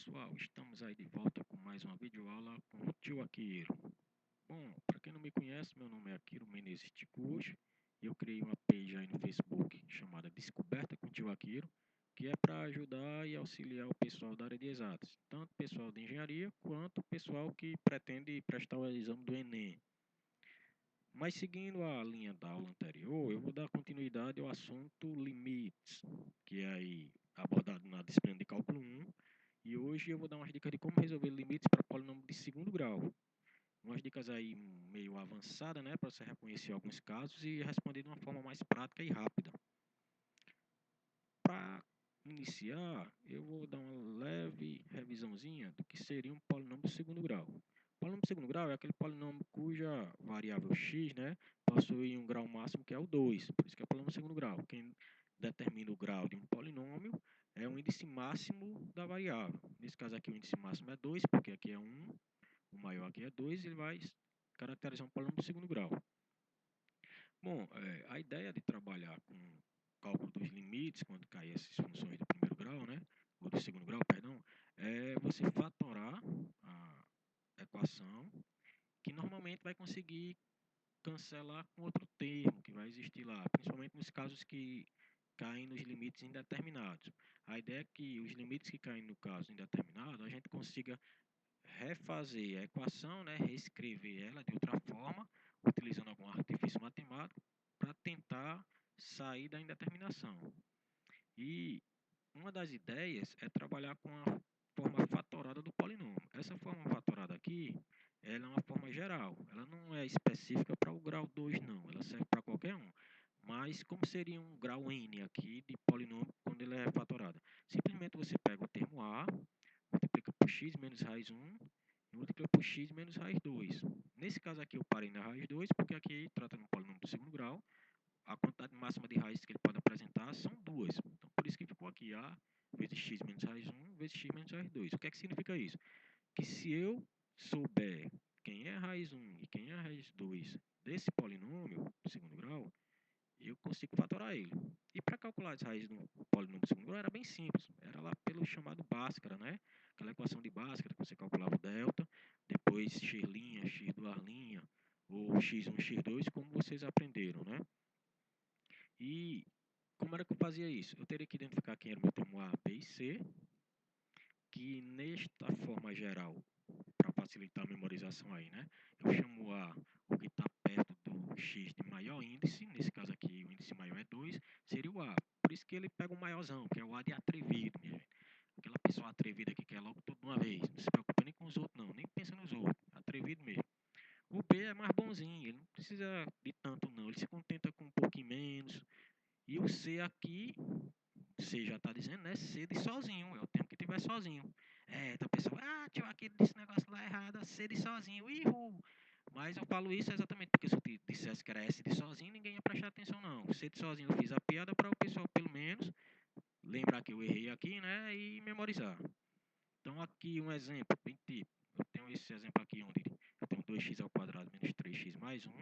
pessoal, estamos aí de volta com mais uma videoaula com o tio Akiro. Bom, para quem não me conhece, meu nome é Akiro Menezes Ticuchi e eu criei uma page aí no Facebook chamada Descoberta com o tio Akiro, que é para ajudar e auxiliar o pessoal da área de exatas, tanto o pessoal de engenharia quanto o pessoal que pretende prestar o exame do Enem. Mas seguindo a linha da aula anterior, eu vou dar continuidade ao assunto limites, que é aí abordado na disciplina de cálculo 1, e hoje eu vou dar umas dicas de como resolver limites para polinômio de segundo grau. Umas dicas aí meio avançadas, né, para você reconhecer alguns casos e responder de uma forma mais prática e rápida. Para iniciar, eu vou dar uma leve revisãozinha do que seria um polinômio de segundo grau. O polinômio de segundo grau é aquele polinômio cuja variável x, né, possui um grau máximo que é o 2, por isso que é polinômio de segundo grau. Quem determina o grau de um polinômio é o índice máximo da variável. Nesse caso aqui o índice máximo é 2, porque aqui é 1, o maior aqui é 2, ele vai caracterizar um polinômio de segundo grau. Bom, a ideia de trabalhar com cálculo dos limites, quando caem essas funções do primeiro grau, né, ou do segundo grau, perdão, é você fatorar a equação, que normalmente vai conseguir cancelar com outro termo que vai existir lá, principalmente nos casos que caem nos limites indeterminados. A ideia é que os limites que caem no caso indeterminado, a gente consiga refazer a equação, né, reescrever ela de outra forma, utilizando algum artifício matemático, para tentar sair da indeterminação. E uma das ideias é trabalhar com a forma fatorada do polinômio. Essa forma fatorada aqui, ela é uma forma geral, ela não é específica para o grau 2 não, ela serve para qualquer um. Mas como seria um grau n aqui de polinômio quando ele é fatorado? Simplesmente você pega o termo a, multiplica por x menos raiz 1 e multiplica por x menos raiz 2. Nesse caso aqui eu parei na raiz 2 porque aqui trata de um polinômio do segundo grau. A quantidade máxima de raízes que ele pode apresentar são duas. Então, por isso que ficou aqui a vezes x menos raiz 1 vezes x menos raiz 2. O que é que significa isso? Que se eu souber quem é a raiz 1 e quem é a raiz 2 desse polinômio do segundo grau, eu consigo fatorar ele. E para calcular as raízes do polinômio do segundo grau era bem simples. Era lá pelo chamado Bhaskara, né? Aquela equação de Bhaskara que você calculava o delta, depois x', x duas', ou x1, x2, como vocês aprenderam, né? E como era que eu fazia isso? Eu teria que identificar quem era o meu termo A, B e C, que nesta forma geral, para facilitar a memorização aí, né? Eu chamo A o que está perto do X de maior índice, nesse caso aqui o índice maior é 2, seria o A. Por isso que ele pega o maiorzão, que é o A de atrevido, minha gente. Aquela pessoa atrevida que quer logo tudo de uma vez, não se preocupa nem com os outros não, nem pensa nos outros, atrevido mesmo. O B é mais bonzinho, ele não precisa de tanto não, ele se contenta com um pouquinho menos. E o C aqui, C já está dizendo, né? C de sozinho, é o tempo que tiver sozinho. Então a pessoa, tio, aqui desse negócio lá errado, C de sozinho, ihu. Mas eu falo isso exatamente porque se eu te dissesse que era S de sozinho, ninguém ia prestar atenção não. C de sozinho eu fiz a piada para o pessoal pelo menos lembrar que eu errei aqui, né? E memorizar. Então aqui um exemplo, bem tipo, eu tenho esse exemplo aqui onde eu tenho 2x ao quadrado menos 3x mais 1.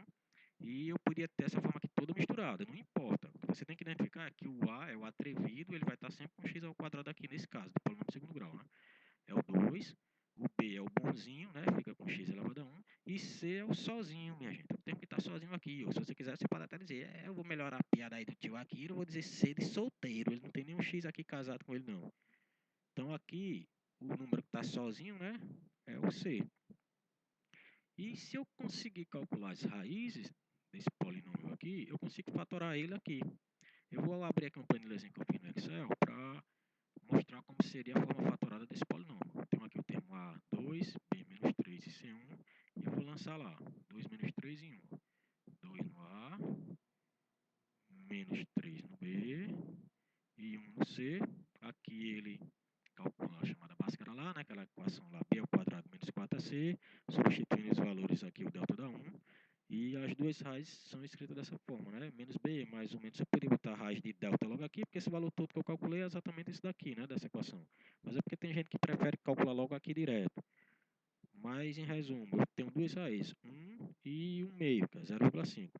E eu podia ter essa forma aqui toda misturada, não importa. O que você tem que identificar é que o A é o atrevido, ele vai estar sempre com x ao quadrado aqui nesse caso, do polinômio de segundo grau, né? É o 2, o B é o bonzinho, né? Fica com x elevado a 1, e C é o sozinho, minha gente. Eu tenho que estar sozinho aqui, ou se você quiser, você pode até dizer, eu vou melhorar a piada aí do tio aqui, eu vou dizer C de solteiro, ele não tem nenhum x aqui casado com ele, não. Então aqui, o número que está sozinho, né? É o C. E se eu conseguir calcular as raízes desse polinômio aqui, eu consigo fatorar ele aqui. Eu vou abrir aqui um planilhazinho que eu fiz no Excel para mostrar como seria a forma fatorada desse polinômio. Eu tenho aqui o termo A2, B menos 3 e C1, e eu vou lançar lá, 2 menos 3 em 1. 2 no A, menos 3 no B e 1 no C. Aqui ele calcula a chamada Bhaskara lá, né? Aquela equação lá, B ao quadrado menos 4AC, substituindo os valores aqui, o delta dá 1. E as duas raízes são escritas dessa forma, né? Menos B mais ou menos. Eu poderia botar a raiz de delta logo aqui, porque esse valor todo que eu calculei é exatamente esse daqui, né? Dessa equação. Mas é porque tem gente que prefere calcular logo aqui direto. Mas, em resumo, eu tenho duas raízes, 1 e 1 meio, que é 0,5.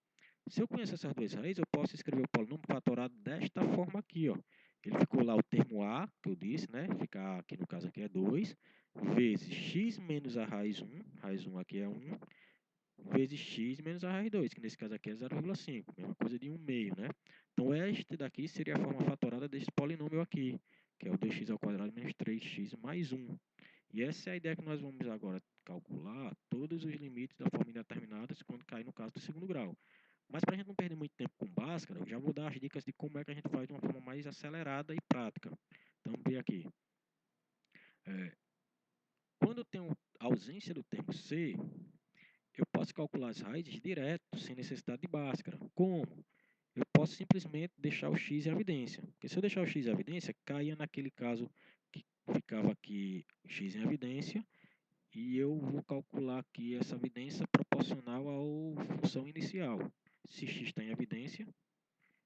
Se eu conheço essas duas raízes, eu posso escrever o polinômio fatorado desta forma aqui, ó. ele ficou lá o termo A, que eu disse, né? Fica aqui no caso aqui é 2, vezes x menos a raiz 1 aqui é 1, vezes x menos a raiz 2, que nesse caso aqui é 0,5, mesma coisa de 1 meio, né? Então, este daqui seria a forma fatorada desse polinômio aqui, que é o 2x ao quadrado menos 3x mais 1. E essa é a ideia que nós vamos agora calcular todos os limites da forma indeterminada quando cair no caso do segundo grau. Mas para a gente não perder muito tempo com Bhaskara, eu já vou dar as dicas de como é que a gente faz de uma forma mais acelerada e prática. Então, vamos ver aqui. Quando eu tenho ausência do termo C, eu posso calcular as raízes direto, sem necessidade de Bhaskara. Como? Eu posso simplesmente deixar o x em evidência. Porque se eu deixar o x em evidência, caia naquele caso que ficava aqui x em evidência, e eu vou calcular aqui essa evidência proporcional à função inicial. Se x está em evidência,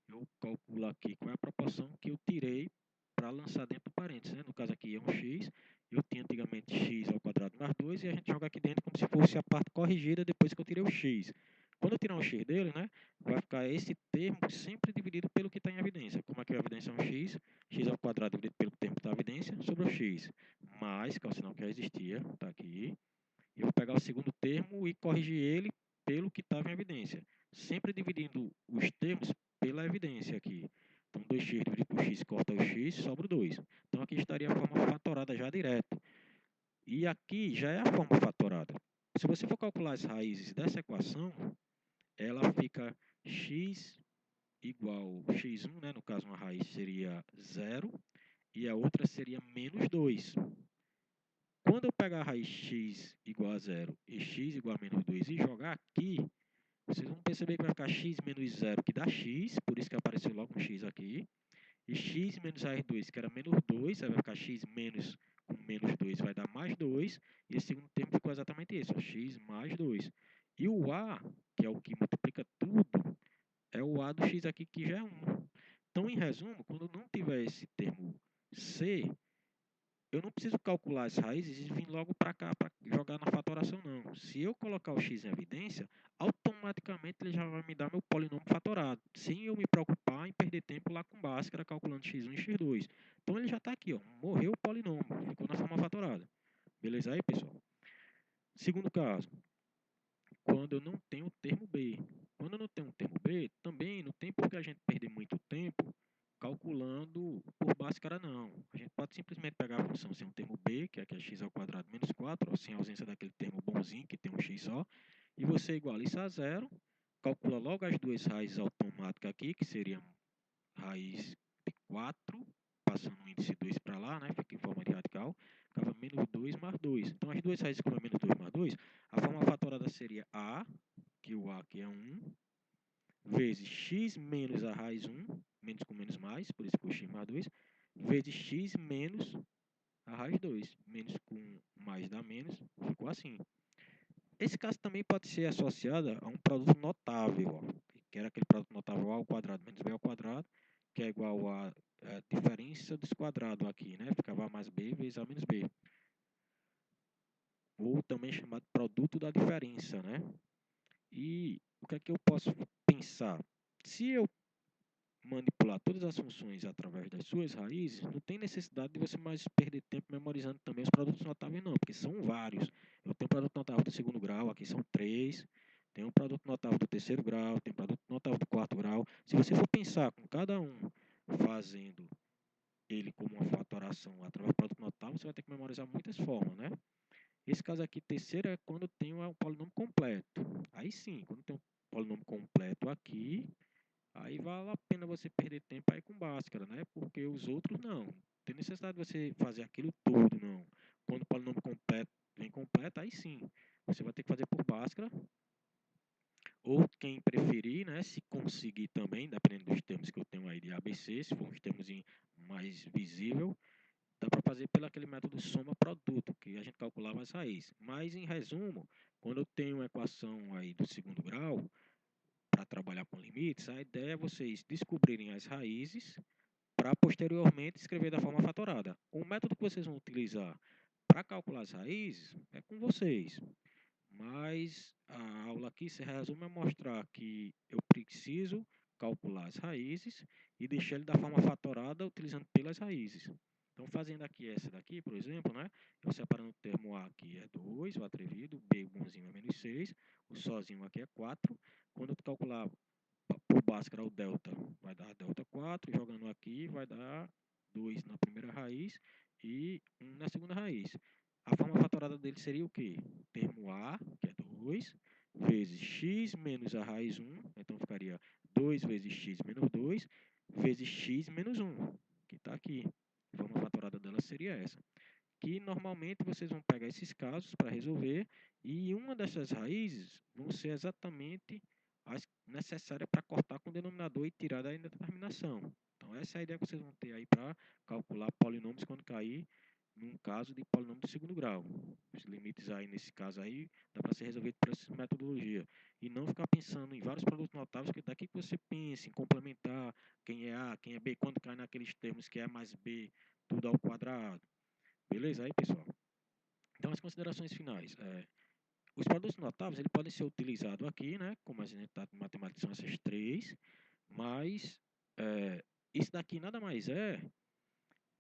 eu calculo aqui qual é a proporção que eu tirei para lançar dentro do parênteses, né? No caso aqui é um x, eu tinha antigamente x ao quadrado mais 2 e a gente joga aqui dentro como se fosse a parte corrigida depois que eu tirei o x. Quando eu tirar o x dele, né, vai ficar esse termo sempre dividido pelo que está em evidência. Como aqui a evidência é um x ao quadrado dividido pelo termo que está em evidência, sobre o x. Mais, que é o sinal que já existia, está aqui. Eu vou pegar o segundo termo e corrigir ele pelo que estava em evidência. Sempre dividindo os termos pela evidência aqui. Então, 2x dividido por x corta o x, sobra o 2. Então, aqui estaria a forma fatorada já direto. E aqui já é a forma fatorada. Se você for calcular as raízes dessa equação, ela fica x igual a x1, né? No caso, uma raiz seria 0 e a outra seria menos 2. Quando eu pegar a raiz x igual a 0 e x igual a menos 2 e jogar aqui, vocês vão perceber que vai ficar x menos 0, que dá x, por isso que apareceu logo um x aqui. E x menos raiz 2, que era menos 2, aí vai ficar x menos com menos 2 vai dar mais 2. E esse segundo termo ficou exatamente isso, ó, x mais 2. E o a, que é o que multiplica tudo, é o a do x aqui, que já é 1. Então, em resumo, quando não tiver esse termo c, eu não preciso calcular as raízes e vir logo para cá para jogar na fatoração, não. Se eu colocar o x em evidência, automaticamente ele já vai me dar meu polinômio fatorado, sem eu me preocupar em perder tempo lá com Bhaskara calculando x1 e x2. Então ele já está aqui, ó, morreu o polinômio, ficou na forma fatorada. Beleza aí, pessoal? Segundo caso, quando eu não tenho o termo b. Quando eu não tenho o termo b, também não tem por que a gente perder muito tempo calculando por Bhaskara, não. A gente pode simplesmente pegar a função sem um termo b, que aqui é x ao quadrado menos 4, ou sem a ausência daquele termo bonzinho, que tem um x só, e você iguala isso a zero, calcula logo as duas raízes automáticas aqui, que seriam raiz de 4, passando o índice 2 para lá, né? Fica em forma de radical, ficava menos 2 mais 2. Então, as duas raízes como é menos 2 mais 2, a forma fatorada seria a, que o a aqui é 1, vezes x menos a raiz 1, menos com menos mais, por isso ficou x mais 2, vezes x menos a raiz 2, menos com mais dá menos, ficou assim. Esse caso também pode ser associado a um produto notável, ó, que era aquele produto notável a ao quadrado menos b ao quadrado, que é igual a diferença dos quadrados aqui, né? Ficava a mais b vezes a menos b. Ou também chamado produto da diferença, né? E o que é que eu posso pensar? Se eu manipular todas as funções através das suas raízes, não tem necessidade de você mais perder tempo memorizando também os produtos notáveis, não, porque são vários. Eu tenho produto notável do segundo grau, aqui são 3. Tem um produto notável do terceiro grau, tem um produto notável do quarto grau. Se você for pensar com cada um fazendo ele como uma fatoração através do produto notável, você vai ter que memorizar muitas formas, né? Esse caso aqui, terceiro, é quando eu tenho um polinômio completo. Aí sim, quando tem um polinômio completo aqui, aí vale a pena você perder tempo aí com Bhaskara, né? Porque os outros não. Não tem necessidade de você fazer aquilo tudo, não. Quando o polinômio completo vem completo, aí sim. Você vai ter que fazer por Bhaskara. Ou quem preferir, né? Se conseguir também, dependendo dos termos que eu tenho aí de ABC, se for uns termos mais visível, dá para fazer pelo aquele método soma-produto, que a gente calculava as raízes. Mas, em resumo, quando eu tenho uma equação aí do segundo grau, para trabalhar com limites, a ideia é vocês descobrirem as raízes para posteriormente escrever da forma fatorada. O método que vocês vão utilizar para calcular as raízes é com vocês. Mas a aula aqui se resume a mostrar que eu preciso calcular as raízes e deixar ele da forma fatorada utilizando pelas raízes. Então, fazendo aqui essa daqui, por exemplo, né? Eu separando o termo A aqui é 2, o atrevido, B, o bonzinho é menos 6, o sozinho aqui é 4. Quando eu calcular por Bhaskara o delta, vai dar delta 4, jogando aqui vai dar 2 na primeira raiz e 1 na segunda raiz. A forma fatorada dele seria o quê? Termo A, que é 2, vezes x menos a raiz 1, então ficaria 2 vezes x menos 2, vezes x menos 1, que está aqui. A forma fatorada dela seria essa. Que normalmente vocês vão pegar esses casos para resolver e uma dessas raízes vão ser exatamente as necessárias para cortar com o denominador e tirar da indeterminação. Então, essa é a ideia que vocês vão ter aí para calcular polinômios quando cair num caso de polinômio do segundo grau. Os limites aí, nesse caso aí, dá para ser resolvido por essa metodologia. E não ficar pensando em vários produtos notáveis, que daqui que você pense em complementar quem é A, quem é B, quando cai naqueles termos que é mais B, tudo ao quadrado. Beleza aí, pessoal? Então, as considerações finais. Os produtos notáveis ele podem ser utilizados aqui, né? Como a gente está em matemática, são essas três, mas isso daqui nada mais é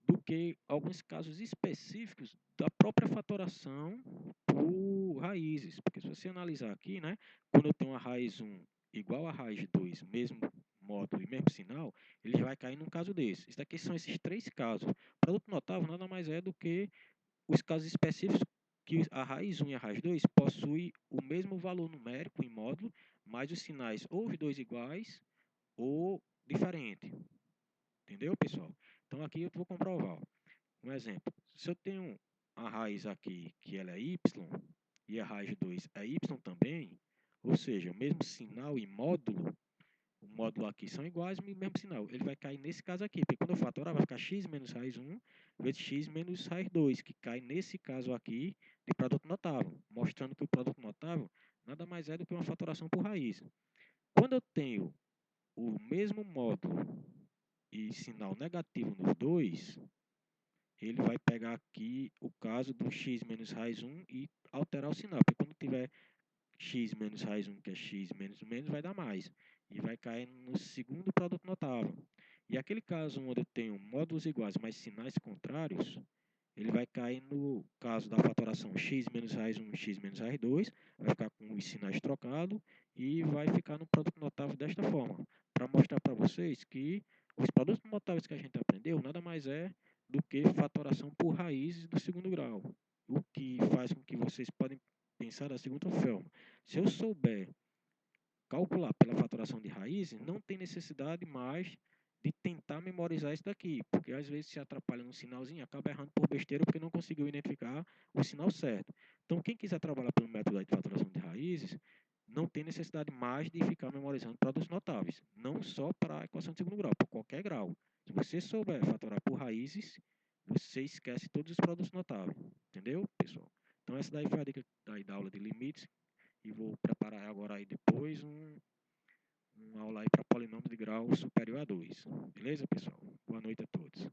do que alguns casos específicos da própria fatoração por raízes. Porque se você analisar aqui, né? Quando eu tenho a raiz 1 igual a raiz 2, mesmo módulo e mesmo sinal, ele já vai cair num caso desse. Isso daqui são esses três casos. O produto notável nada mais é do que os casos específicos que a raiz 1 e a raiz 2 possuem o mesmo valor numérico em módulo, mas os sinais ou os dois iguais ou diferente. Entendeu, pessoal? Então, aqui eu vou comprovar. Um exemplo. Se eu tenho a raiz aqui que ela é y e a raiz 2 é y também, ou seja, o mesmo sinal e módulo, o módulo aqui são iguais, o mesmo sinal. Ele vai cair nesse caso aqui, porque quando eu fatorar, vai ficar x menos raiz 1 vezes x menos raiz 2, que cai nesse caso aqui de produto notável, mostrando que o produto notável nada mais é do que uma fatoração por raiz. Quando eu tenho o mesmo módulo e sinal negativo nos dois, ele vai pegar aqui o caso do x menos raiz 1 e alterar o sinal, porque quando tiver x menos raiz 1, que é x menos menos, vai dar mais. E vai cair no segundo produto notável. E aquele caso onde eu tenho módulos iguais, mas sinais contrários, ele vai cair no caso da fatoração x menos raiz 1, x menos raiz 2, vai ficar com os sinais trocados e vai ficar no produto notável desta forma. Para mostrar para vocês que os produtos notáveis que a gente aprendeu nada mais é do que fatoração por raízes do segundo grau. O que faz com que vocês podem pensar da seguinte forma. Se eu souber calcular pela fatoração de raízes, não tem necessidade mais de tentar memorizar isso daqui, porque às vezes se atrapalha no sinalzinho, acaba errando por besteira porque não conseguiu identificar o sinal certo. Então, quem quiser trabalhar pelo método de fatoração de raízes, não tem necessidade mais de ficar memorizando produtos notáveis, não só para a equação de segundo grau, por qualquer grau. Se você souber fatorar por raízes, você esquece todos os produtos notáveis, entendeu, pessoal? Então, essa daí foi a dica da aula de limites, e vou preparar agora aí depois uma aula aí para polinômio de grau superior a 2. Beleza, pessoal? Boa noite a todos.